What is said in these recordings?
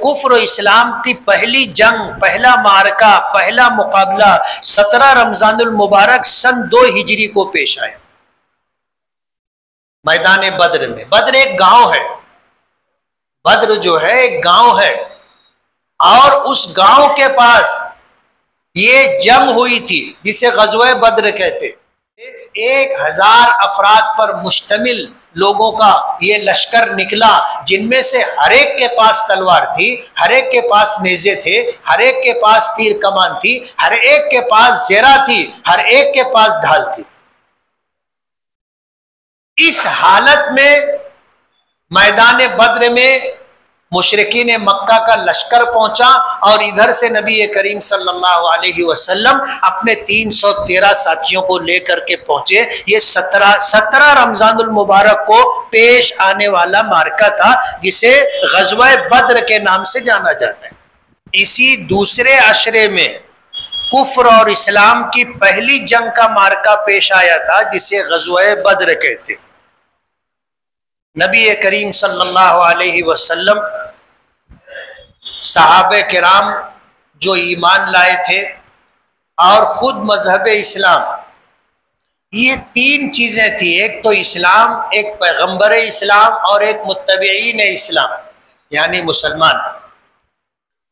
کفر و اسلام کی پہلی جنگ، پہلا معرکہ، پہلا مقابلہ 17 رمضان المبارک سن 2 ہجری کو پیش آیا میدان بدر میں۔ بدر ایک گاؤں ہے، بدر جو ہے ایک گاؤں ہے، اور اس گاؤں کے پاس یہ جنگ ہوئی تھی جسے غزوہ بدر کہتے۔ 1000 افراد پر مشتمل لوگوں کا یہ لشکر نکلا، جن میں سے ہر ایک کے پاس تلوار تھی، ہر ایک کے پاس نیزے تھے، ہر ایک کے پاس تیر کمان تھی، ہر ایک کے پاس زیرہ تھی، ہر ایک کے پاس ڈھال تھی۔ اس حالت میں میدان بدر میں مشرکین مکہ کا لشکر پہنچا، اور ادھر سے نبی کریم صلی اللہ علیہ وسلم اپنے 313 ساتھیوں کو لے کر کے پہنچے۔ یہ 17 رمضان المبارک کو پیش آنے والا معرکہ تھا، جسے غزوہ بدر کے نام سے جانا جاتا ہے۔ اسی دوسرے عشرے میں کفر اور اسلام کی پہلی جنگ کا معرکہ پیش آیا تھا، جسے غزوہ بدر کہتے۔ نبی کریم صلی اللہ علیہ وسلم، صحابہ کرام جو ایمان لائے تھے، اور خود مذہب اسلام، یہ 3 چیزیں تھیں۔ ایک تو اسلام، ایک پیغمبر اسلام، اور ایک متبعین اسلام یعنی مسلمان۔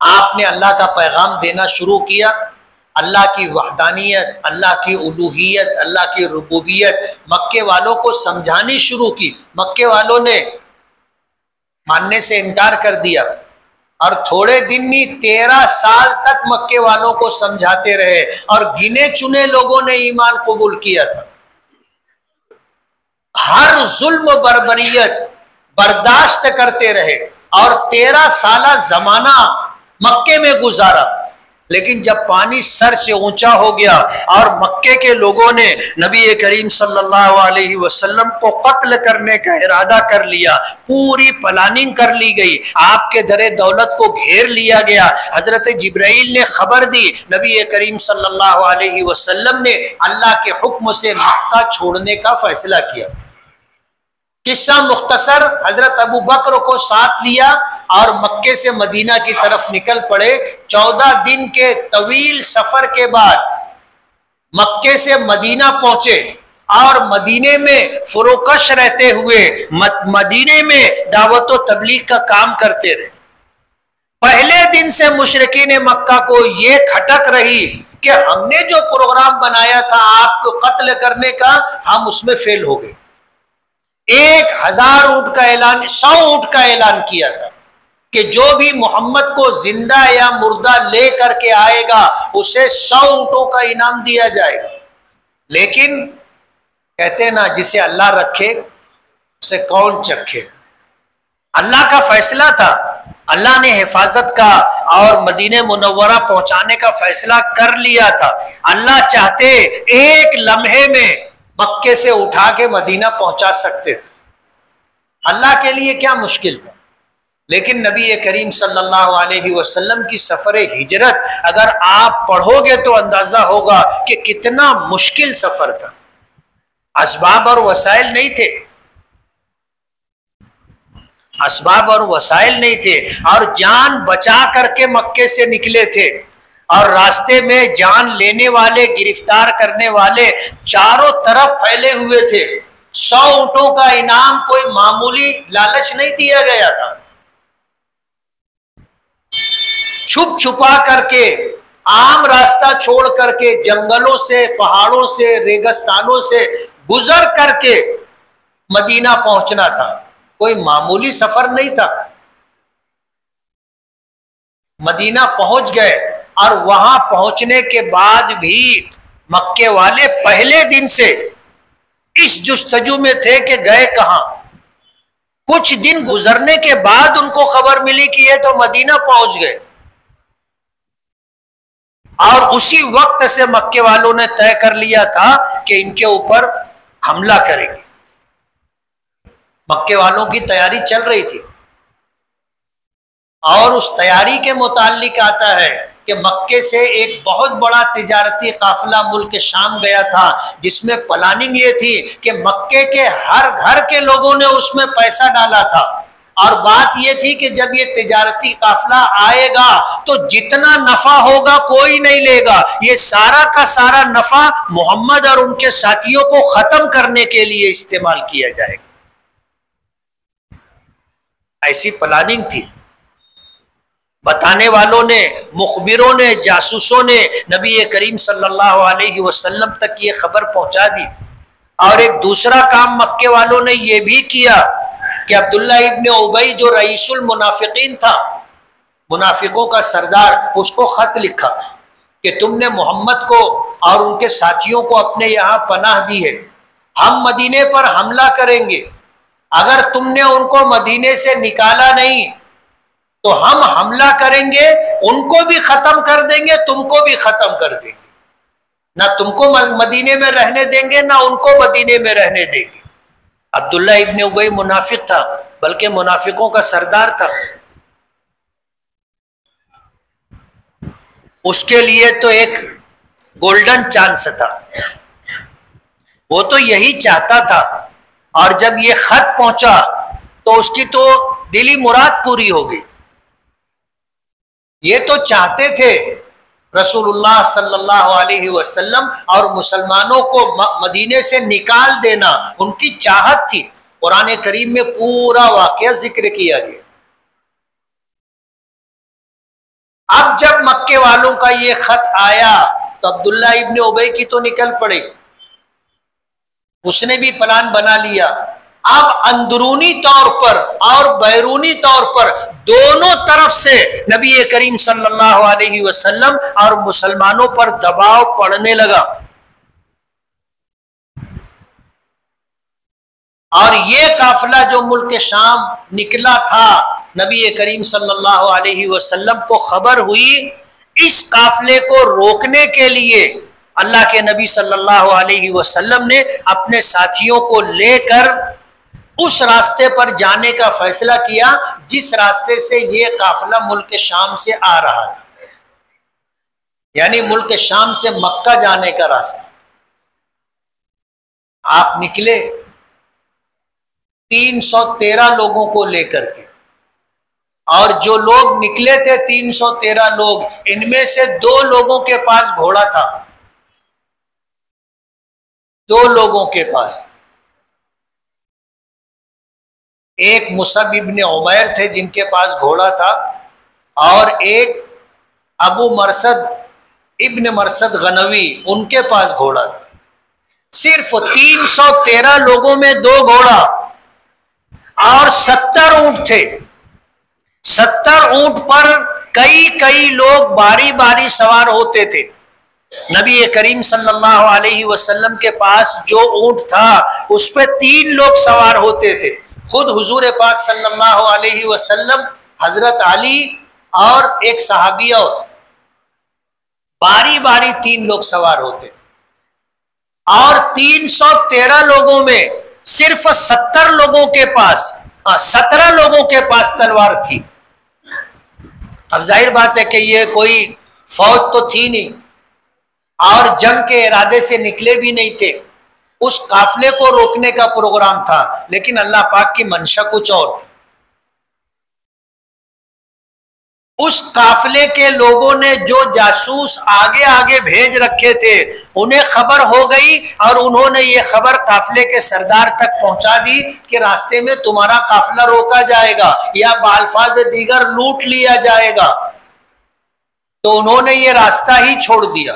آپ نے اللہ کا پیغام دینا شروع کیا، اللہ کی وحدانیت، اللہ کی الوہیت، اللہ کی ربوبیت مکے والوں کو سمجھانی شروع کی۔ مکے والوں نے ماننے سے انکار کر دیا، اور تھوڑے دن میں 13 سال تک مکے والوں کو سمجھاتے رہے، اور گنے چنے لوگوں نے ایمان قبول کیا تھا۔ ہر ظلم و بربریت برداشت کرتے رہے، اور 13 سالہ زمانہ مکے میں گزارا۔ لیکن جب پانی سر سے اونچا ہو گیا اور مکے کے لوگوں نے نبی کریم صلی اللہ علیہ وسلم کو قتل کرنے کا ارادہ کر لیا، پوری پلاننگ کر لی گئی، آپ کے در دولت کو گھیر لیا گیا، حضرت جبرائیل نے خبر دی، نبی کریم صلی اللہ علیہ وسلم نے اللہ کے حکم سے مکہ چھوڑنے کا فیصلہ کیا۔ قصہ مختصر، حضرت ابو بکر کو ساتھ لیا اور مکے سے مدینہ کی طرف نکل پڑے۔ 14 دن کے طویل سفر کے بعد مکے سے مدینہ پہنچے، اور مدینے میں فروکش رہتے ہوئے مدینے میں دعوت و تبلیغ کا کام کرتے رہے۔ پہلے دن سے مشرکین مکہ کو یہ کھٹک رہی کہ ہم نے جو پروگرام بنایا تھا آپ کو قتل کرنے کا، ہم اس میں فیل ہو گئے۔ 1000 اونٹ کا اعلان، 100 اونٹ کا اعلان کیا تھا کہ جو بھی محمد کو زندہ یا مردہ لے کر کے آئے گا اسے 100 اونٹوں کا انعام دیا جائے گا۔ لیکن کہتے نا جسے اللہ رکھے اسے کون چکھے۔ اللہ کا فیصلہ تھا، اللہ نے حفاظت کا اور مدینہ منورہ پہنچانے کا فیصلہ کر لیا تھا۔ اللہ چاہتے ایک لمحے میں مکے سے اٹھا کے مدینہ پہنچا سکتے تھے، اللہ کے لیے کیا مشکل تھا۔ لیکن نبی کریم صلی اللہ علیہ وسلم کی سفر ہجرت اگر آپ پڑھو گے تو اندازہ ہوگا کہ کتنا مشکل سفر تھا۔ اسباب اور وسائل نہیں تھے، اسباب اور وسائل نہیں تھے، اور جان بچا کر کے مکے سے نکلے تھے، اور راستے میں جان لینے والے، گرفتار کرنے والے چاروں طرف پھیلے ہوئے تھے۔ 100 اونٹوں کا انعام کوئی معمولی لالچ نہیں دیا گیا تھا۔ چھپ چھپا کر کے، عام راستہ چھوڑ کر کے، جنگلوں سے، پہاڑوں سے، ریگستانوں سے گزر کر کے مدینہ پہنچنا تھا، کوئی معمولی سفر نہیں تھا۔ مدینہ پہنچ گئے، اور وہاں پہنچنے کے بعد بھی مکے والے پہلے دن سے اس جستجو میں تھے کہ گئے کہاں۔ کچھ دن گزرنے کے بعد ان کو خبر ملی کہ یہ تو مدینہ پہنچ گئے، اور اسی وقت سے مکے والوں نے طے کر لیا تھا کہ ان کے اوپر حملہ کریں گے۔ مکے والوں کی تیاری چل رہی تھی، اور اس تیاری کے متعلق آتا ہے کہ مکے سے ایک بہت بڑا تجارتی قافلہ ملک شام گیا تھا، جس میں پلاننگ یہ تھی کہ مکے کے ہر گھر کے لوگوں نے اس میں پیسہ ڈالا تھا، اور بات یہ تھی کہ جب یہ تجارتی قافلہ آئے گا تو جتنا نفع ہوگا کوئی نہیں لے گا، یہ سارا کا سارا نفع محمد اور ان کے ساتھیوں کو ختم کرنے کے لیے استعمال کیا جائے گا۔ ایسی پلاننگ تھی۔ بتانے والوں نے، مخبروں نے، جاسوسوں نے نبی کریم صلی اللہ علیہ وسلم تک یہ خبر پہنچا دی۔ اور ایک دوسرا کام مکے والوں نے یہ بھی کیا کہ عبداللہ ابن ابی جو رئیس المنافقین تھا، منافقوں کا سردار، اس کو خط لکھا کہ تم نے محمد کو اور ان کے ساتھیوں کو اپنے یہاں پناہ دی ہے، ہم مدینے پر حملہ کریں گے، اگر تم نے ان کو مدینے سے نکالا نہیں تو ہم حملہ کریں گے، ان کو بھی ختم کر دیں گے، تم کو بھی ختم کر دیں گے، نہ تم کو مدینے میں رہنے دیں گے نہ ان کو مدینے میں رہنے دیں گے۔ عبداللہ ابن ابی منافق تھا، بلکہ منافقوں کا سردار تھا۔ اس کے لیے تو ایک گولڈن چانس تھا، وہ تو یہی چاہتا تھا، اور جب یہ خط پہنچا تو اس کی تو دلی مراد پوری ہو گئی۔ یہ تو چاہتے تھے رسول اللہ صلی اللہ علیہ وسلم اور مسلمانوں کو مدینے سے نکال دینا، ان کی چاہت تھی۔ قرآن کریم میں پورا واقعہ ذکر کیا گیا۔ اب جب مکے والوں کا یہ خط آیا تو عبداللہ ابن ابی کی تو نکل پڑی، اس نے بھی پلان بنا لیا۔ اب اندرونی طور پر اور بیرونی طور پر دونوں طرف سے نبی کریم صلی اللہ علیہ وسلم اور مسلمانوں پر دباؤ پڑنے لگا، اور یہ قافلہ جو ملک شام نکلا تھا، نبی کریم صلی اللہ علیہ وسلم کو خبر ہوئی، اس قافلے کو روکنے کے لیے اللہ کے نبی صلی اللہ علیہ وسلم نے اپنے ساتھیوں کو لے کر اس راستے پر جانے کا فیصلہ کیا جس راستے سے یہ قافلہ ملک شام سے آ رہا تھا، یعنی ملک شام سے مکہ جانے کا راستہ۔ آپ نکلے 313 لوگوں کو لے کر کے، اور جو لوگ نکلے تھے 313 لوگ، ان میں سے 2 لوگوں کے پاس گھوڑا تھا، 2 لوگوں کے پاس، ایک مصعب ابن عمیر تھے جن کے پاس گھوڑا تھا، اور ایک ابو مرثد ابن مرثد غنوی، ان کے پاس گھوڑا تھا۔ صرف 313 لوگوں میں 2 گھوڑا اور 70 اونٹ تھے۔ 70 اونٹ پر کئی لوگ باری باری سوار ہوتے تھے۔ نبی کریم صلی اللہ علیہ وسلم کے پاس جو اونٹ تھا اس پہ 3 لوگ سوار ہوتے تھے، خود حضور پاک صلی اللہ علیہ وسلم، حضرت علی اور ایک صحابی، اور باری باری 3 لوگ سوار ہوتے تھے، اور 313 لوگوں میں صرف 17 لوگوں کے پاس تلوار تھی۔ اب ظاہر بات ہے کہ یہ کوئی فوج تو تھی نہیں، اور جنگ کے ارادے سے نکلے بھی نہیں تھے، اس قافلے کو روکنے کا پروگرام تھا، لیکن اللہ پاک کی منشا کچھ اور تھی۔ اس قافلے کے لوگوں نے جو جاسوس آگے بھیج رکھے تھے انہیں خبر ہو گئی، اور انہوں نے یہ خبر قافلے کے سردار تک پہنچا دی کہ راستے میں تمہارا قافلہ روکا جائے گا یا بالفاظ دیگر لوٹ لیا جائے گا، تو انہوں نے یہ راستہ ہی چھوڑ دیا۔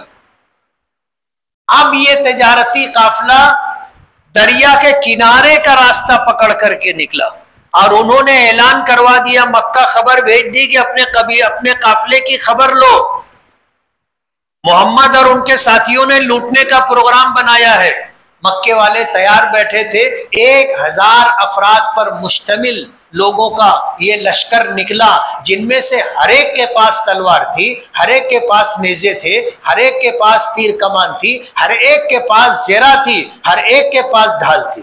اب یہ تجارتی قافلہ دریا کے کنارے کا راستہ پکڑ کر کے نکلا، اور انہوں نے اعلان کروا دیا، مکہ خبر بھیج دی کہ اپنے قافلے کی خبر لو، محمد اور ان کے ساتھیوں نے لوٹنے کا پروگرام بنایا ہے۔ مکے والے تیار بیٹھے تھے، 1000 افراد پر مشتمل لوگوں کا یہ لشکر نکلا، جن میں سے ہر ایک کے پاس تلوار تھی، ہر ایک کے پاس نیزے تھے، ہر ایک کے پاس تیر کمان تھی، ہر ایک کے پاس زرہ تھی، ہر ایک کے پاس ڈھال تھی۔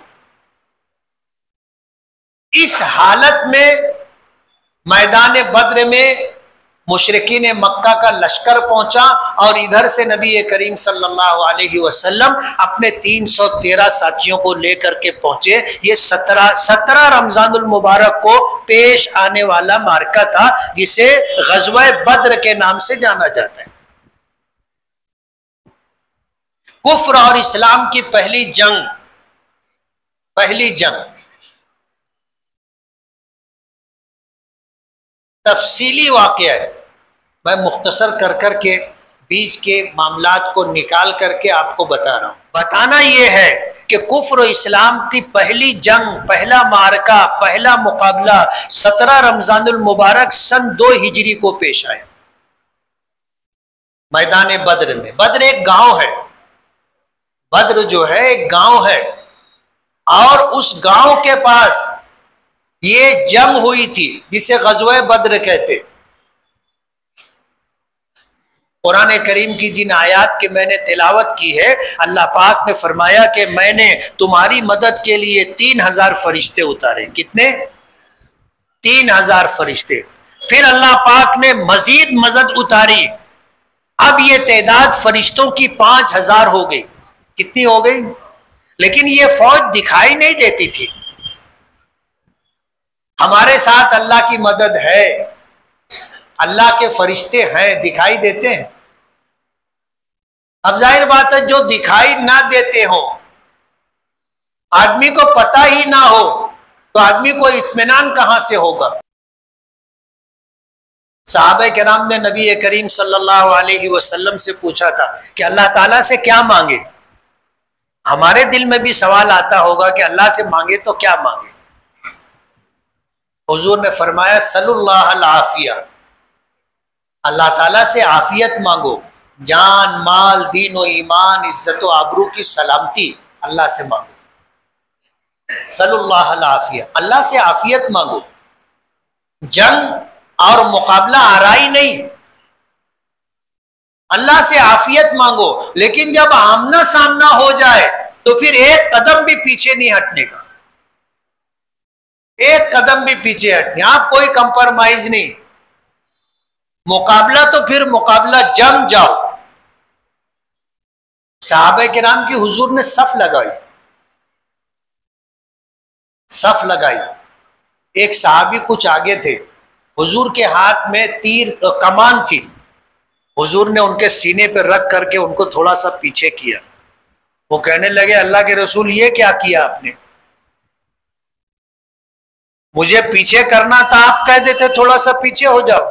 اس حالت میں میدان بدر میں مشرکین مکہ کا لشکر پہنچا اور ادھر سے نبی کریم صلی اللہ علیہ وسلم اپنے 313 ساتھیوں کو لے کر کے پہنچے۔ یہ 17 رمضان المبارک کو پیش آنے والا معرکہ تھا جسے غزوہ بدر کے نام سے جانا جاتا ہے۔ کفر اور اسلام کی پہلی جنگ تفصیلی واقعہ ہے، میں مختصر کر کے بیچ کے معاملات کو نکال کر کے آپ کو بتا رہا ہوں۔ بتانا یہ ہے کہ کفر و اسلام کی پہلی جنگ، پہلا معرکہ، پہلا مقابلہ 17 رمضان المبارک سن 2 ہجری کو پیش آیا میدان بدر میں۔ بدر ایک گاؤں ہے، بدر جو ہے ایک گاؤں ہے، اور اس گاؤں کے پاس یہ جنگ ہوئی تھی جسے غزوہ بدر کہتے۔ قرآن کریم کی جن آیات کی میں نے تلاوت کی ہے، اللہ پاک نے فرمایا کہ میں نے تمہاری مدد کے لیے 3000 فرشتے اتارے۔ کتنے؟ 3000 فرشتے۔ پھر اللہ پاک نے مزید مدد اتاری، اب یہ تعداد فرشتوں کی 5000 ہو گئی۔ کتنی ہو گئی؟ لیکن یہ فوج دکھائی نہیں دیتی تھی۔ ہمارے ساتھ اللہ کی مدد ہے، اللہ کے فرشتے ہیں، دکھائی دیتے ہیں۔ اب ظاہر بات ہے جو دکھائی نہ دیتے ہوں، آدمی کو پتہ ہی نہ ہو، تو آدمی کو اطمینان کہاں سے ہوگا؟ صحابہ کرام نے نبی کریم صلی اللہ علیہ وسلم سے پوچھا تھا کہ اللہ تعالیٰ سے کیا مانگے؟ ہمارے دل میں بھی سوال آتا ہوگا کہ اللہ سے مانگے تو کیا مانگے؟ حضور نے فرمایا صلی اللہ العافیہ، اللہ تعالیٰ سے عافیت مانگو، جان، مال، دین و ایمان، عزت و آبرو کی سلامتی اللہ سے مانگو۔ صلی اللہ العافیہ، اللہ سے عافیت مانگو۔ جنگ اور مقابلہ آرائی نہیں، اللہ سے عافیت مانگو، لیکن جب آمنا سامنا ہو جائے تو پھر ایک قدم بھی پیچھے نہیں ہٹنے کا، ایک قدم بھی پیچھے ہٹنے، آپ کوئی کمپرمائز نہیں، مقابلہ تو پھر مقابلہ جم جاؤ۔ صحابہ کرام کی حضور نے صف لگائی، ایک صحابی کچھ آگے تھے، حضور کے ہاتھ میں کمان تھی، حضور نے ان کے سینے پہ رکھ کر کے ان کو تھوڑا سا پیچھے کیا۔ وہ کہنے لگے اللہ کے رسول یہ کیا کیا آپ نے؟ مجھے پیچھے کرنا تھا، آپ کہہ دیتے تھوڑا سا پیچھے ہو جاؤ،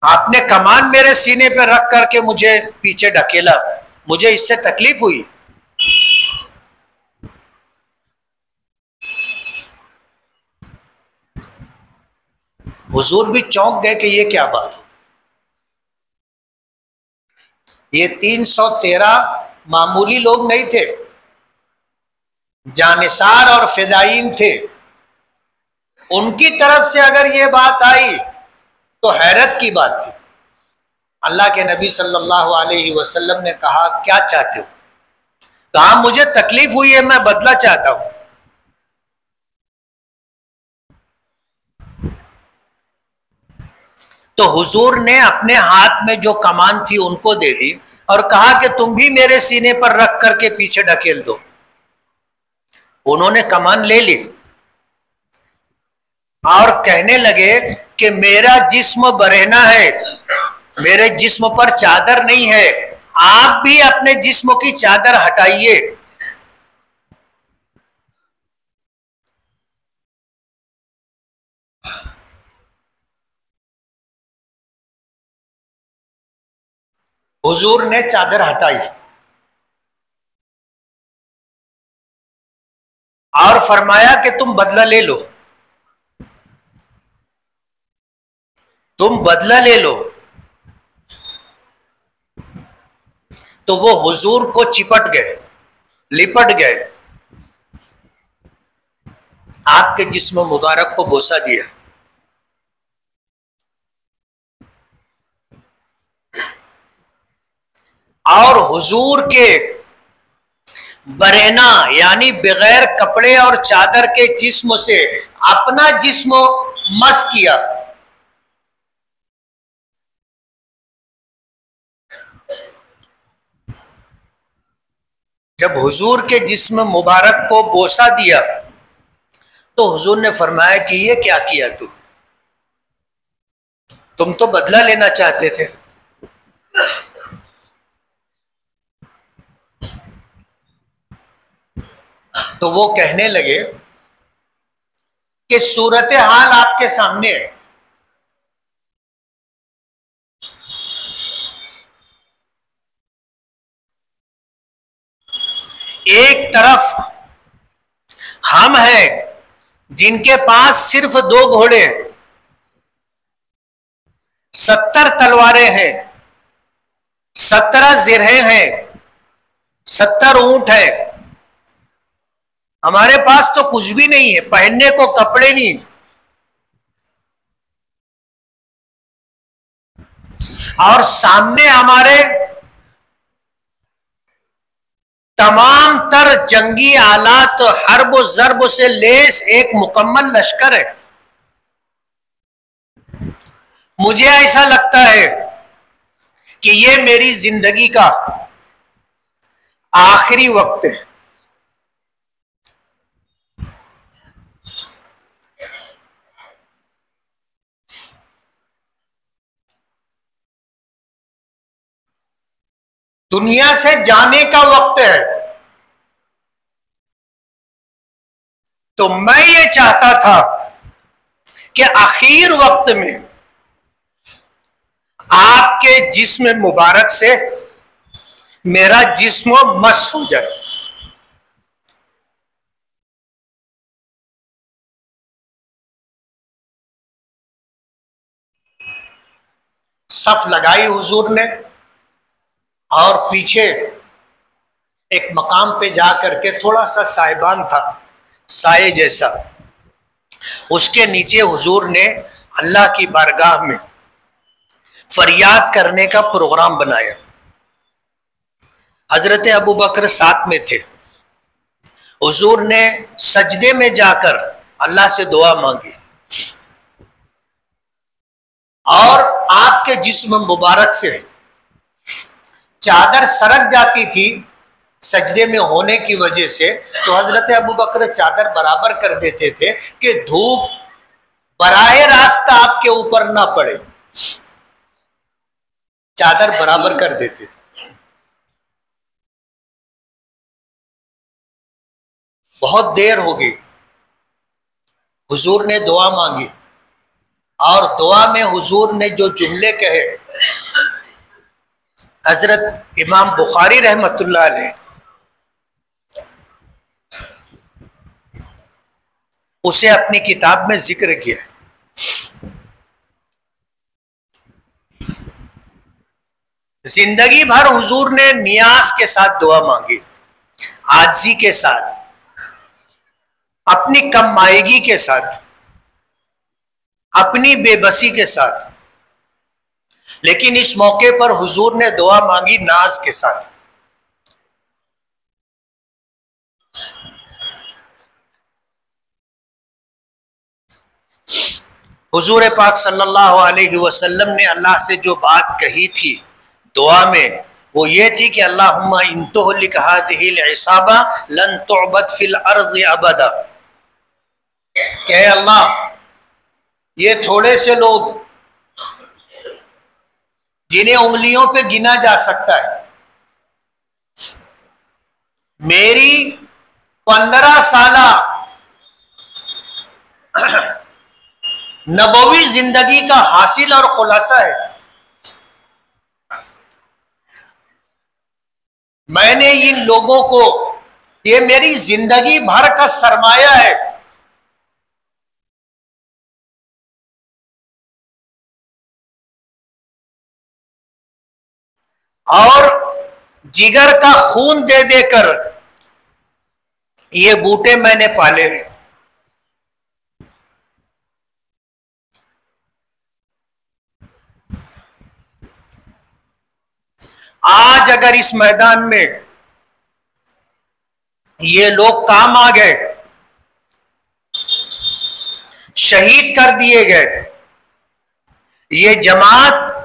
آپ نے کمان میرے سینے پہ رکھ کر کے مجھے پیچھے ڈھکیلا، مجھے اس سے تکلیف ہوئی۔ حضور بھی چونک گئے کہ یہ کیا بات ہو۔ یہ 313 معمولی لوگ نہیں تھے، جانثار اور فدائین تھے، ان کی طرف سے اگر یہ بات آئی تو حیرت کی بات تھی۔ اللہ کے نبی صلی اللہ علیہ وسلم نے کہا کیا چاہتے ہو؟ کہا مجھے تکلیف ہوئی ہے، میں بدلہ چاہتا ہوں۔ تو حضور نے اپنے ہاتھ میں جو کمان تھی ان کو دے دی اور کہا کہ تم بھی میرے سینے پر رکھ کر کے پیچھے ڈھکیل دو۔ انہوں نے کمان لے لی اور کہنے لگے کہ میرا جسم برہنہ ہے، میرے جسم پر چادر نہیں ہے، آپ بھی اپنے جسم کی چادر ہٹائیے۔ حضور نے چادر ہٹائی اور فرمایا کہ تم بدلہ لے لو، تم بدلہ لے لو۔ تو وہ حضور کو چپٹ گئے، لپٹ گئے، آپ کے جسم مبارک کو بوسہ دیا۔ اور حضور کے برہنہ یعنی بغیر کپڑے اور چادر کے جسم سے اپنا جسم مس کیا، جب حضور کے جسم مبارک کو بوسہ دیا تو حضور نے فرمایا کہ یہ کیا کیا تم تو بدلہ لینا چاہتے تھے. تو وہ کہنے لگے کہ صورتحال آپ کے سامنے ہے. ایک طرف ہم ہیں جن کے پاس صرف 2 گھوڑے ہیں، 70 تلواریں ہیں، 17 زرہیں ہیں، 70 اونٹ ہیں. ہمارے پاس تو کچھ بھی نہیں ہے، پہننے کو کپڑے نہیں. اور سامنے ہمارے تمام تر جنگی آلات حرب و ضرب سے لیس ایک مکمل لشکر ہے. مجھے ایسا لگتا ہے کہ یہ میری زندگی کا آخری وقت ہے. دنیا سے جانے کا وقت ہے. تو میں یہ چاہتا تھا کہ آخر وقت میں آپ کے جسم مبارک سے میرا جسم مس ہو جائے. صف لگائی حضور نے اور پیچھے ایک مقام پہ جا کر کے تھوڑا سا سائبان تھا، سائے جیسا، اس کے نیچے حضور نے اللہ کی بارگاہ میں فریاد کرنے کا پروگرام بنایا. حضرت ابو بکر ساتھ میں تھے. حضور نے سجدے میں جا کر اللہ سے دعا مانگی اور آپ کے جسم مبارک سے چادر سرک جاتی تھی سجدے میں ہونے کی وجہ سے. تو حضرت ابو بکر چادر برابر کر دیتے تھے کہ دھوپ براہ راست آپ کے اوپر نہ پڑے. چادر برابر کر دیتے تھے. بہت دیر ہو گئی. حضور نے دعا مانگی اور دعا میں حضور نے جو جملے کہے، حضرت امام بخاری رحمت اللہ علیہ اسے اپنی کتاب میں ذکر کیا. زندگی بھر حضور نے نیاز کے ساتھ دعا مانگی، عاجزی کے ساتھ، اپنی کم مائگی کے ساتھ، اپنی بے بسی کے ساتھ. لیکن اس موقع پر حضور نے دعا مانگی ناز کے ساتھ. حضور پاک صلی اللہ علیہ وسلم نے اللہ سے جو بات کہی تھی دعا میں، وہ یہ تھی کہ اللہم ان تہلک ہذہ العصابہ لن تعبد فی الارض ابدا. کہ اے اللہ، یہ تھوڑے سے لوگ جنہیں انگلیوں پہ گنا جا سکتا ہے، میری 15 سالہ نبوی زندگی کا حاصل اور خلاصہ ہے. میں نے ان لوگوں کو، یہ میری زندگی بھر کا سرمایہ ہے. اور جگر کا خون دے دے کر یہ بوٹے میں نے پالے ہیں. آج اگر اس میدان میں یہ لوگ کام آ گئے، شہید کر دیے گئے، یہ جماعت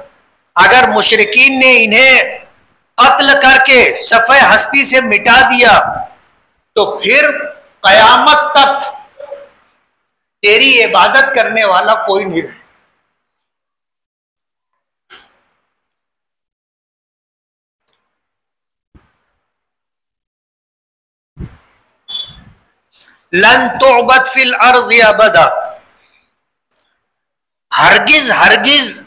اگر مشرکین نے انہیں قتل کر کے صفحہ ہستی سے مٹا دیا تو پھر قیامت تک تیری عبادت کرنے والا کوئی نہیں رہے. لن تعبد فی الارض ابدا، ہرگز ہرگز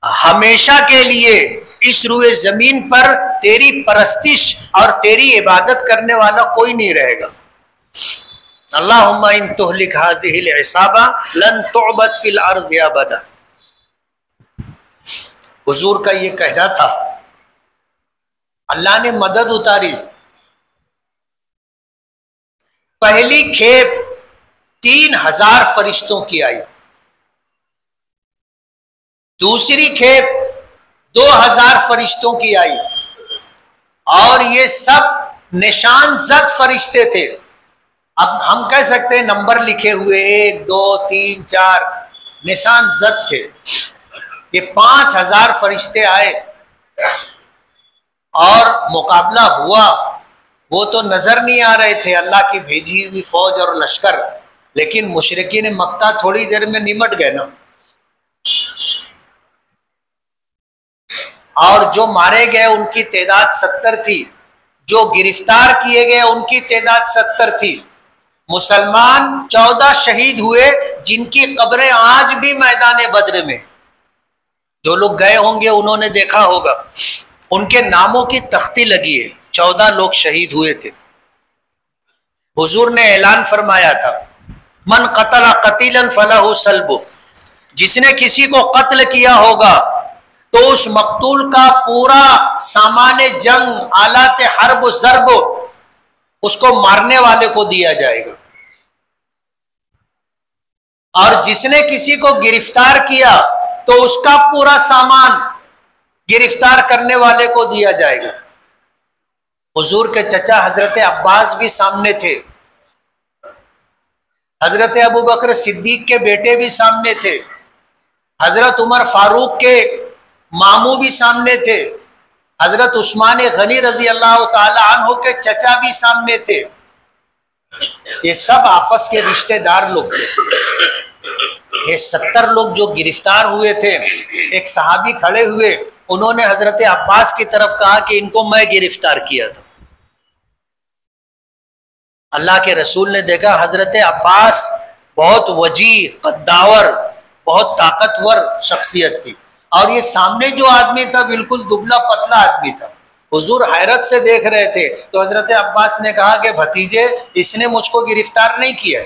ہمیشہ کے لیے اس روئے زمین پر تیری پرستش اور تیری عبادت کرنے والا کوئی نہیں رہے گا. اللہم ان تہلک ہذہ العصابہ لن تعبد فی الارض ابدا. حضور کا یہ کہنا تھا. اللہ نے مدد اتاری. پہلی کھیپ 3000 فرشتوں کی آئی، دوسری کھیپ 2000 فرشتوں کی آئی، اور یہ سب نشان زد فرشتے تھے. اب ہم کہہ سکتے ہیں نمبر لکھے ہوئے 1 2 3 4 نشان زد تھے. یہ 5000 فرشتے آئے اور مقابلہ ہوا. وہ تو نظر نہیں آ رہے تھے، اللہ کی بھیجی ہوئی فوج اور لشکر، لیکن مشرکین مکہ تھوڑی دیر میں نمٹ گئے نا. اور جو مارے گئے ان کی تعداد 70 تھی، جو گرفتار کیے گئے ان کی تعداد 70 تھی. مسلمان 14 شہید ہوئے جن کی قبریں آج بھی میدان بدر میں. جو لوگ گئے ہوں گے انہوں نے دیکھا ہوگا، ان کے ناموں کی تختی لگی ہے. 14 لوگ شہید ہوئے تھے. حضور نے اعلان فرمایا تھا من قتل قتیلا فلہ سلب، جس نے کسی کو قتل کیا ہوگا تو اس مقتول کا پورا سامان جنگ، آلات حرب و ضرب اس کو مارنے والے کو دیا جائے گا. اور جس نے کسی کو گرفتار کیا تو اس کا پورا سامان گرفتار کرنے والے کو دیا جائے گا. حضور کے چچا حضرت عباس بھی سامنے تھے، حضرت ابو بکر صدیق کے بیٹے بھی سامنے تھے، حضرت عمر فاروق کے ماموں بھی سامنے تھے، حضرت عثمان غنی رضی اللہ تعالی عنہ کے چچا بھی سامنے تھے. یہ سب آپس کے رشتہ دار لوگ تھے. یہ 70 لوگ جو گرفتار ہوئے تھے، ایک صحابی کھڑے ہوئے، انہوں نے حضرت عباس کی طرف کہا کہ ان کو میں گرفتار کیا تھا. اللہ کے رسول نے دیکھا حضرت عباس بہت وجیح، قداور، بہت طاقتور شخصیت تھی، اور یہ سامنے جو آدمی تھا بالکل دبلا پتلا آدمی تھا. حضور حیرت سے دیکھ رہے تھے تو حضرت عباس نے کہا کہ بھتیجے اس نے مجھ کو گرفتار نہیں کیا.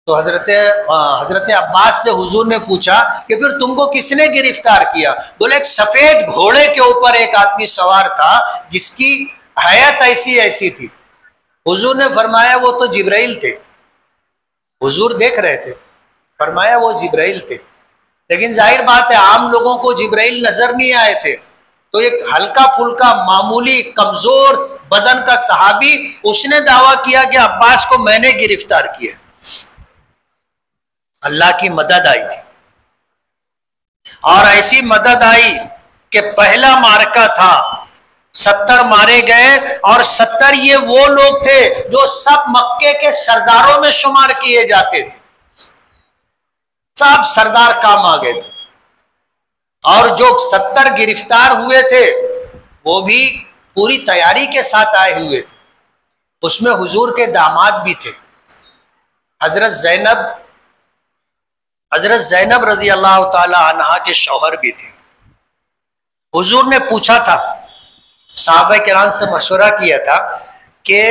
تو حضرت عباس سے حضور نے پوچھا کہ پھر تم کو کس نے گرفتار کیا؟ بولے ایک سفید گھوڑے کے اوپر ایک آدمی سوار تھا جس کی حیات ایسی تھی. حضور نے فرمایا وہ تو جبرائیل تھے. حضور دیکھ رہے تھے، فرمایا وہ جبرائیل تھے. لیکن ظاہر بات ہے عام لوگوں کو جبرائیل نظر نہیں آئے تھے، تو ایک ہلکا پھلکا معمولی کمزور بدن کا صحابی اس نے دعویٰ کیا کہ عباس کو میں نے گرفتار کیا. اللہ کی مدد آئی تھی، اور ایسی مدد آئی کہ پہلا مارکا تھا، 70 مارے گئے، اور 70 یہ وہ لوگ تھے جو سب مکے کے سرداروں میں شمار کیے جاتے تھے. سب سردار کام آ گئے تھے. اور جو 70 گرفتار ہوئے تھے وہ بھی پوری تیاری کے ساتھ آئے ہوئے تھے. اس میں حضور کے داماد بھی تھے، حضرت زینب رضی اللہ تعالی عنہا کے شوہر بھی تھے. حضور نے پوچھا تھا، صحابہ کرام سے مشورہ کیا تھا کہ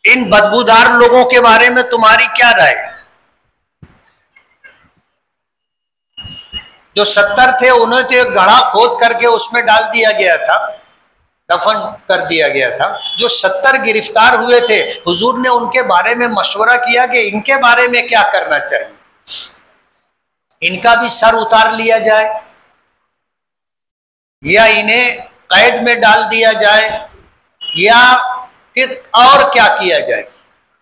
ان بدبودار لوگوں کے بارے میں تمہاری کیا رائے ہے؟ جو 70 تھے انہیں تو ایک گڑھا کھود کر کے اس میں ڈال دیا گیا تھا، دفن کر دیا گیا تھا. جو 70 گرفتار ہوئے تھے حضور نے ان کے بارے میں مشورہ کیا کہ ان کے بارے میں کیا کرنا چاہیے. ان کا بھی سر اتار لیا جائے یا انہیں قید میں ڈال دیا جائے یا پھر اور کیا کیا جائے؟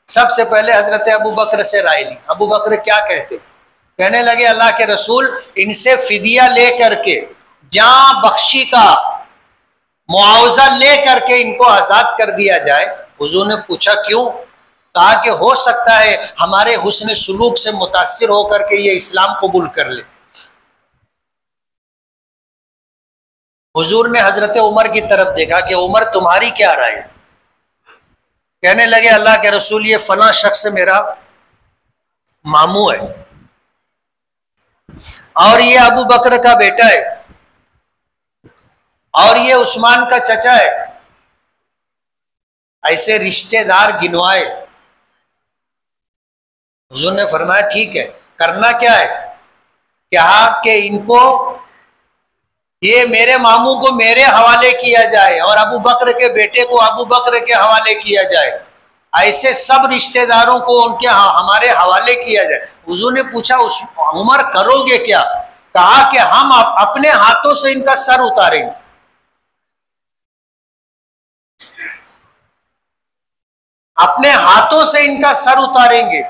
سب سے پہلے حضرت ابو بکر سے رائے لی. ابو بکر کیا کہتے؟ کہنے لگے اللہ کے رسول ان سے فدیہ لے کر کے جان بخشی کا معاوضہ لے کر کے ان کو آزاد کر دیا جائے۔ حضور نے پوچھا کیوں؟ کہا کہ ہو سکتا ہے ہمارے حسن سلوک سے متاثر ہو کر کے یہ اسلام قبول کر لے۔ حضور نے حضرت عمر کی طرف دیکھا کہ عمر تمہاری کیا رائے ہے؟ کہنے لگے اللہ کے رسول یہ فلاں شخص میرا ماموں ہے اور یہ ابو بکر کا بیٹا ہے اور یہ عثمان کا چچا ہے، ایسے رشتے دار گنوائے۔ حضور نے فرمایا ٹھیک ہے، کرنا کیا ہے؟ کہا کہ ان کو یہ میرے ماموں کو میرے حوالے کیا جائے اور ابو بکر کے بیٹے کو ابو بکر کے حوالے کیا جائے، ایسے سب رشتہ داروں کو ان کے ہمارے حوالے کیا جائے۔ حضور نے پوچھا عمر کرو گے کیا؟ کہا کہ ہم اپنے ہاتھوں سے ان کا سر اتاریں گے۔ اپنے ہاتھوں سے ان کا سر اتاریں گے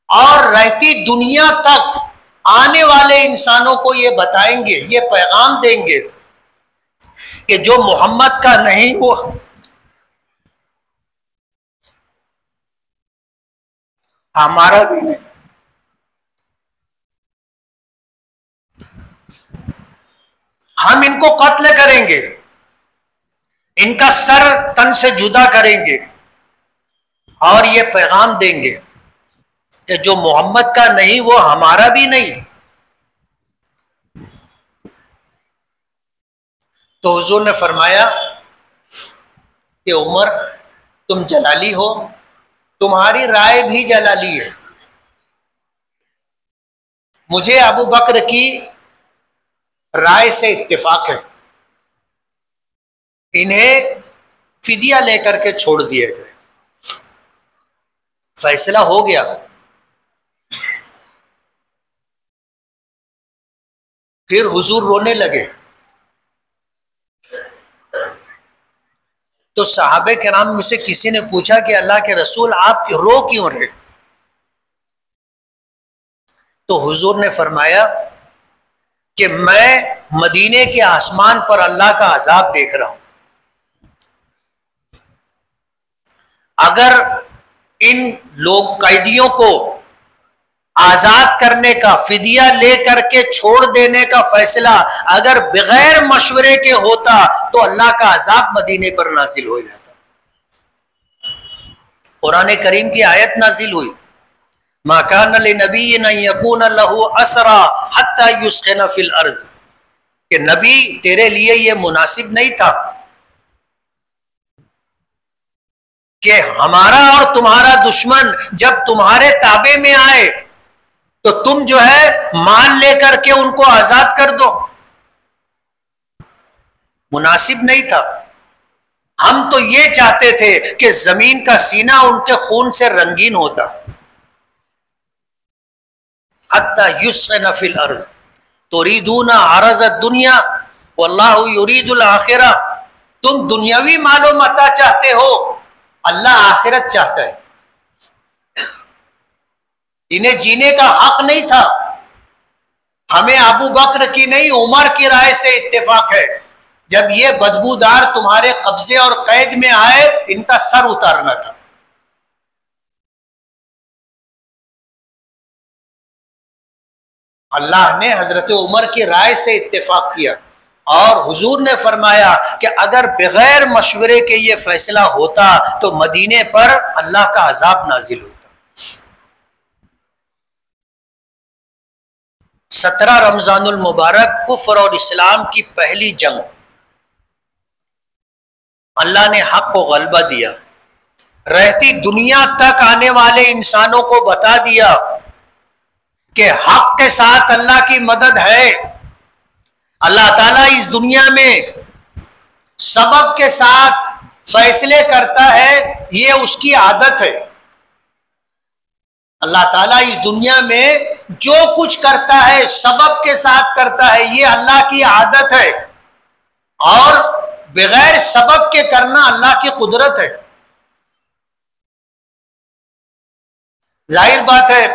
اور رہتی دنیا تک آنے والے انسانوں کو یہ بتائیں گے، یہ پیغام دیں گے کہ جو محمد کا نہیں وہ ہمارا بھی نہیں۔ ہم ان کو قتل کریں گے، ان کا سر تن سے جدا کریں گے اور یہ پیغام دیں گے کہ جو محمد کا نہیں وہ ہمارا بھی نہیں۔ تو حضور نے فرمایا کہ عمر تم جلالی ہو، تمہاری رائے بھی جلالی ہے، مجھے ابو بکر کی رائے سے اتفاق ہے، انہیں فدیہ لے کر کے چھوڑ دیا جائے۔ فیصلہ ہو گیا۔ پھر حضور رونے لگے تو صحابہ کرام میں سے کسی نے پوچھا کہ اللہ کے رسول آپ رو کیوں رہے؟ تو حضور نے فرمایا کہ میں مدینے کے آسمان پر اللہ کا عذاب دیکھ رہا ہوں، اگر ان لوگ قیدیوں کو آزاد کرنے کا فدیہ لے کر کے چھوڑ دینے کا فیصلہ اگر بغیر مشورے کے ہوتا تو اللہ کا عذاب مدینے پر نازل ہو جاتا۔ قرآن کریم کی آیت نازل ہوئی ما کان لنبی ان یکون له اسرا حتی یسخن فی الارض، کہ نبی تیرے لیے یہ مناسب نہیں تھا کہ ہمارا اور تمہارا دشمن جب تمہارے تابع میں آئے تو تم جو ہے مان لے کر کے ان کو آزاد کر دو، مناسب نہیں تھا۔ ہم تو یہ چاہتے تھے کہ زمین کا سینہ ان کے خون سے رنگین ہوتا۔ حتی یسخن فی الارض تریدون عرض الدنیا واللہ یرید الآخرہ، تم دنیاوی مال و متاع چاہتے ہو، اللہ آخرت چاہتا ہے۔ انہیں جینے کا حق نہیں تھا۔ ہمیں ابو بکر کی نہیں عمر کی رائے سے اتفاق ہے، جب یہ بدبودار تمہارے قبضے اور قید میں آئے ان کا سر اتارنا تھا۔ اللہ نے حضرت عمر کی رائے سے اتفاق کیا اور حضور نے فرمایا کہ اگر بغیر مشورے کے یہ فیصلہ ہوتا تو مدینے پر اللہ کا عذاب نازل ہوتا۔ 17 رمضان المبارک کفر اور اسلام کی پہلی جنگ، اللہ نے حق کو غلبہ دیا، رہتی دنیا تک آنے والے انسانوں کو بتا دیا کہ حق کے ساتھ اللہ کی مدد ہے۔ اللہ تعالیٰ اس دنیا میں سبب کے ساتھ فیصلے کرتا ہے، یہ اس کی عادت ہے۔ اللہ تعالیٰ اس دنیا میں جو کچھ کرتا ہے سبب کے ساتھ کرتا ہے، یہ اللہ کی عادت ہے، اور بغیر سبب کے کرنا اللہ کی قدرت ہے۔ ظاہر بات ہے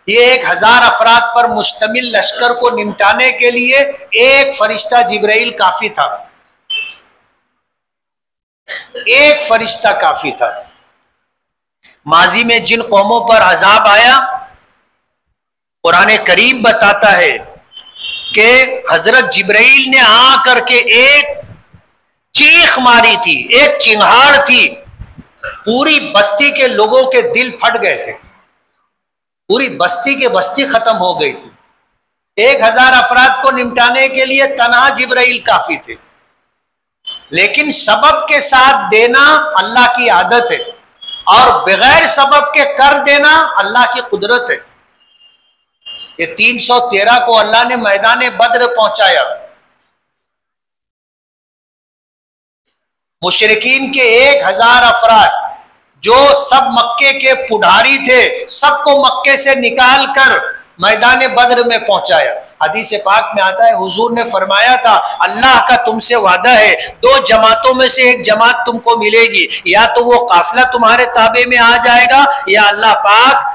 یہ 1000 افراد پر مشتمل لشکر کو نمٹانے کے لیے ایک فرشتہ جبرائیل کافی تھا، ایک فرشتہ کافی تھا۔ ماضی میں جن قوموں پر عذاب آیا، قرآن کریم بتاتا ہے کہ حضرت جبرائیل نے آ کر کے ایک چیخ ماری تھی، ایک چنگھاڑ تھی، پوری بستی کے لوگوں کے دل پھٹ گئے تھے، پوری بستی کے بستی ختم ہو گئی تھی۔ 1000 افراد کو نمٹانے کے لیے تنہا جبرائیل کافی تھے، لیکن سبب کے ساتھ دینا اللہ کی عادت ہے، اور بغیر سبب کے کر دینا اللہ کی قدرت ہے۔ یہ 313 کو اللہ نے میدان بدر پہنچایا، مشرکین کے 1000 افراد جو سب مکے کے پڑھاری تھے، سب کو مکے سے نکال کر میدان بدر میں پہنچایا۔ حدیث پاک میں آتا ہے حضور نے فرمایا تھا اللہ کا تم سے وعدہ ہے، 2 جماعتوں میں سے ایک جماعت تم کو ملے گی، یا تو وہ قافلہ تمہارے تابع میں آ جائے گا، یا اللہ پاک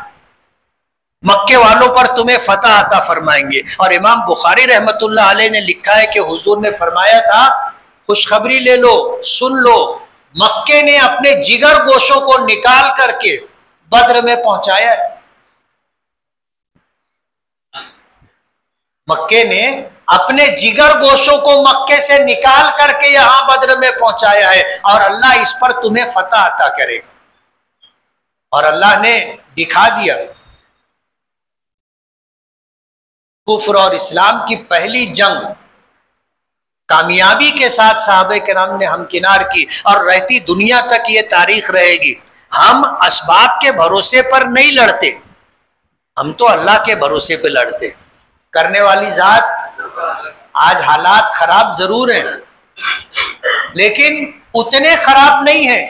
مکے والوں پر تمہیں فتح عطا فرمائیں گے۔ اور امام بخاری رحمت اللہ علیہ نے لکھا ہے کہ حضور نے فرمایا تھا خوشخبری لے لو، سن لو، مکے نے اپنے جگر گوشوں کو نکال کر کے بدر میں پہنچایا ہے۔ مکے نے اپنے جگر گوشوں کو مکے سے نکال کر کے یہاں بدر میں پہنچایا ہے، اور اللہ اس پر تمہیں فتح عطا کرے گا۔ اور اللہ نے دکھا دیا، کفر اور اسلام کی پہلی جنگ کامیابی کے ساتھ صحابہ کرام نے ہمکنار کی، اور رہتی دنیا تک یہ تاریخ رہے گی۔ ہم اسباب کے بھروسے پر نہیں لڑتے، ہم تو اللہ کے بھروسے پہ لڑتے۔ کرنے والی ذات، آج حالات خراب ضرور ہیں لیکن اتنے خراب نہیں ہیں۔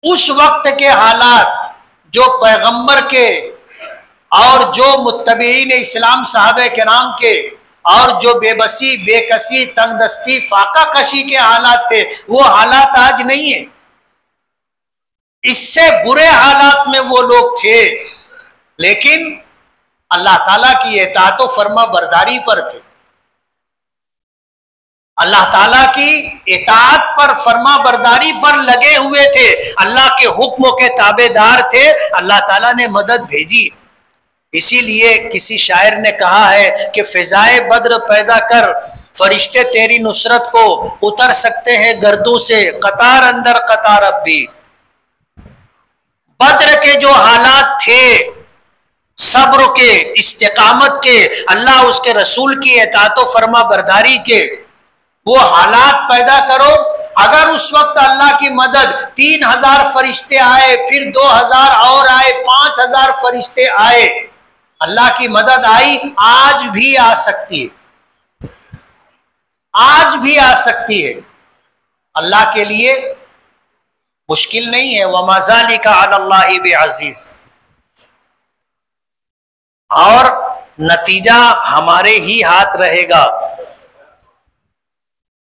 اس وقت کے حالات جو پیغمبر کے اور جو متبعین اسلام صحابہ کرام کے، اور جو بے بسی، بے کسی، تنگ دستی، فاقہ کشی کے حالات تھے، وہ حالات آج نہیں ہیں۔ اس سے برے حالات میں وہ لوگ تھے، لیکن اللہ تعالیٰ کی اطاعت و فرما برداری پر تھے، اللہ تعالیٰ کی اطاعت پر، فرما برداری پر لگے ہوئے تھے، اللہ کے حکموں کے تابع دار تھے، اللہ تعالیٰ نے مدد بھیجی۔ اسی لیے کسی شاعر نے کہا ہے کہ فضائے بدر پیدا کر، فرشتے تیری نصرت کو اتر سکتے ہیں گردوں سے، قطار اندر قطار اب بھی۔ بدر کے جو حالات تھے، صبر کے، استقامت کے، اللہ اس کے رسول کی اطاعت و فرما برداری کے، وہ حالات پیدا کرو۔ اگر اس وقت اللہ کی مدد 3000 فرشتے آئے، پھر 2000 اور آئے، 5000 فرشتے آئے، اللہ کی مدد آئی، آج بھی آ سکتی ہے، آج بھی آ سکتی ہے۔ اللہ کے لیے مشکل نہیں ہے، وَمَا ذَلِكَ عَلَى اللَّهِ بِعَزِيزٍ۔ اور نتیجہ ہمارے ہی ہاتھ رہے گا،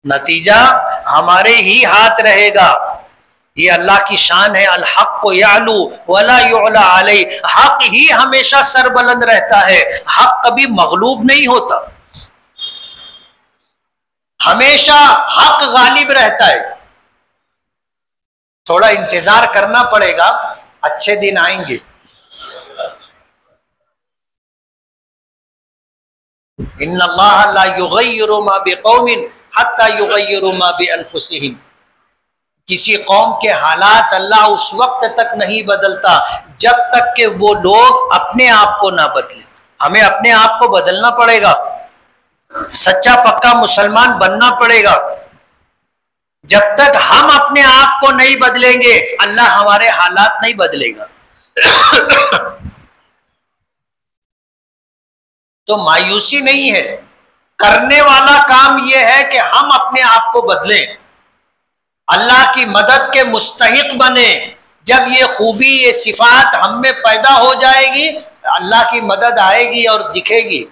نتیجہ ہمارے ہی ہاتھ رہے گا۔ یہ اللہ کی شان ہے، الحق یعلو ولا یعلی علیہ، حق ہی ہمیشہ سربلند رہتا ہے، حق کبھی مغلوب نہیں ہوتا، ہمیشہ حق غالب رہتا ہے۔ تھوڑا انتظار کرنا پڑے گا، اچھے دن آئیں گے۔ ان اللہ لا یغیر ما بقوم حتی یغیروا ما بانفسہم۔ کسی قوم کے حالات اللہ اس وقت تک نہیں بدلتا جب تک کہ وہ لوگ اپنے آپ کو نہ بدلیں۔ ہمیں اپنے آپ کو بدلنا پڑے گا، سچا پکا مسلمان بننا پڑے گا۔ جب تک ہم اپنے آپ کو نہیں بدلیں گے، اللہ ہمارے حالات نہیں بدلے گا۔ تو مایوسی نہیں ہے، کرنے والا کام یہ ہے کہ ہم اپنے آپ کو بدلیں، اللہ کی مدد کے مستحق بنے۔ جب یہ خوبی، یہ صفات ہم میں پیدا ہو جائے گی، اللہ کی مدد آئے گی اور دکھے گی۔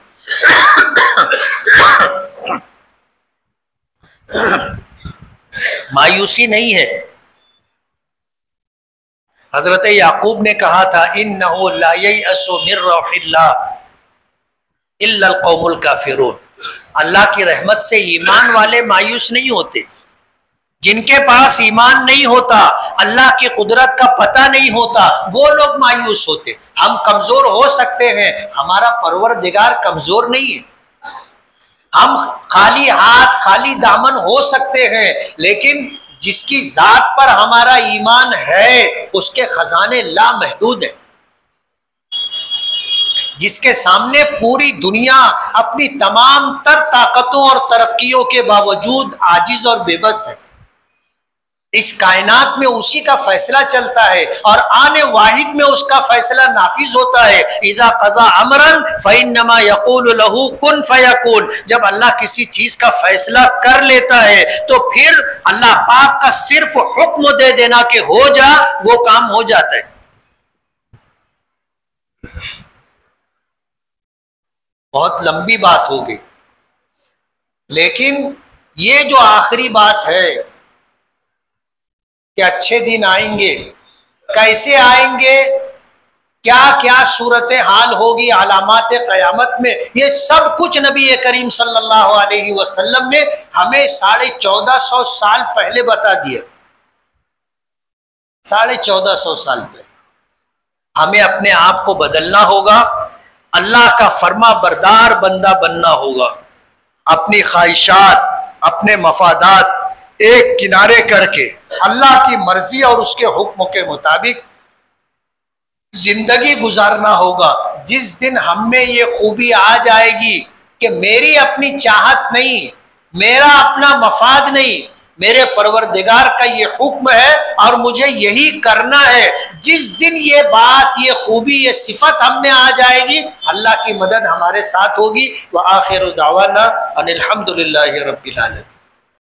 مایوسی نہیں ہے۔ حضرت یعقوب نے کہا تھا انہ لا ییأس من روح اللہ الا القوم الکافرون، اللہ کی رحمت سے ایمان والے مایوس نہیں ہوتے. جن کے پاس ایمان نہیں ہوتا، اللہ کی قدرت کا پتہ نہیں ہوتا، وہ لوگ مایوس ہوتے. ہم کمزور ہو سکتے ہیں، ہمارا پروردگار کمزور نہیں ہے. ہم خالی ہاتھ خالی دامن ہو سکتے ہیں، لیکن جس کی ذات پر ہمارا ایمان ہے اس کے خزانے لامحدود ہیں. جس کے سامنے پوری دنیا اپنی تمام تر طاقتوں اور ترقیوں کے باوجود عاجز اور بے بس ہے. اس کائنات میں اسی کا فیصلہ چلتا ہے اور آنے واحد میں اس کا فیصلہ نافذ ہوتا ہے. اذا قضى امرا فانما يقول له كن فيكون. جب اللہ کسی چیز کا فیصلہ کر لیتا ہے تو پھر اللہ پاک کا صرف حکم دے دینا کہ ہو جا، وہ کام ہو جاتا ہے. بہت لمبی بات ہوگی، لیکن یہ جو آخری بات ہے کہ اچھے دن آئیں گے، کیسے آئیں گے، کیا کیا صورتحال ہوگی علامات قیامت میں، یہ سب کچھ نبی کریم صلی اللہ علیہ وسلم نے ہمیں 1450 سال پہلے بتا دیا. 1450 سال پہلے. ہمیں اپنے آپ کو بدلنا ہوگا، اللہ کا فرما بردار بندہ بننا ہوگا. اپنی خواہشات، اپنے مفادات ایک کنارے کر کے اللہ کی مرضی اور اس کے حکم کے مطابق زندگی گزارنا ہوگا. جس دن ہم میں یہ خوبی آ جائے گی کہ میری اپنی چاہت نہیں، میرا اپنا مفاد نہیں، میرے پروردگار کا یہ حکم ہے اور مجھے یہی کرنا ہے، جس دن یہ بات، یہ خوبی، یہ صفت ہم میں آ جائے گی، اللہ کی مدد ہمارے ساتھ ہوگی. وآخر دعوانا ان الحمد للہ رب العالمین.